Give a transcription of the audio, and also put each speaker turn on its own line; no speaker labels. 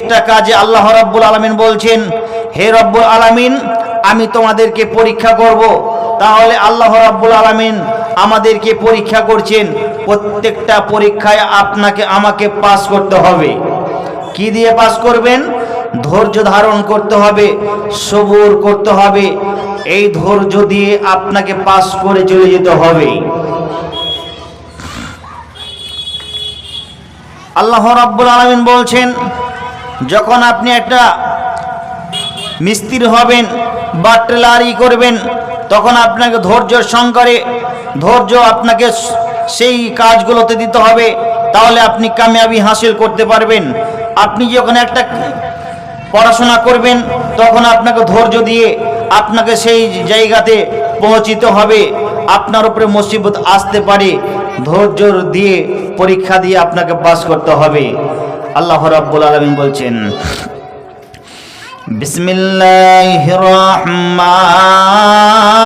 প্রত্যেকটা কাজে আল্লাহ রাব্বুল আলামিন বলছেন, হে রব্বুল আলামিন আমি তোমাদেরকে পরীক্ষা করব। তাহলে আল্লাহ রাব্বুল আলামিন আমাদেরকে পরীক্ষা করছেন। প্রত্যেকটা পরীক্ষায় আপনাকে আমাকে পাস করতে হবে। কি দিয়ে পাস করবেন? ধৈর্য ধারণ করতে হবে, সবুর করতে হবে। এই ধৈর্য দিয়ে আপনাকে পাস করে চলে যেতে হবে। আল্লাহ রাব্বুল আলামিন বলছেন, যখন আপনি একটা মিস্ত্রি হবেন বা টেলারি করবেন, তখন আপনাকে ধৈর্যের সঙ্গে ধৈর্য আপনাকে সেই কাজগুলোতে দিতে হবে, তাহলে আপনি কামিয়াবি হাসিল করতে পারবেন। আপনি যখন একটা পড়াশোনা করবেন, তখন আপনাকে ধৈর্য দিয়ে আপনাকে সেই জায়গাতে পৌঁছিতে হবে। আপনার উপরে মুসিবত আসতে পারে, ধৈর্য দিয়ে পরীক্ষা দিয়ে আপনাকে পাস করতে হবে। আল্লাহ রাব্বুল আলামিন বলছেন, বিসমিল্লাহির রহমানির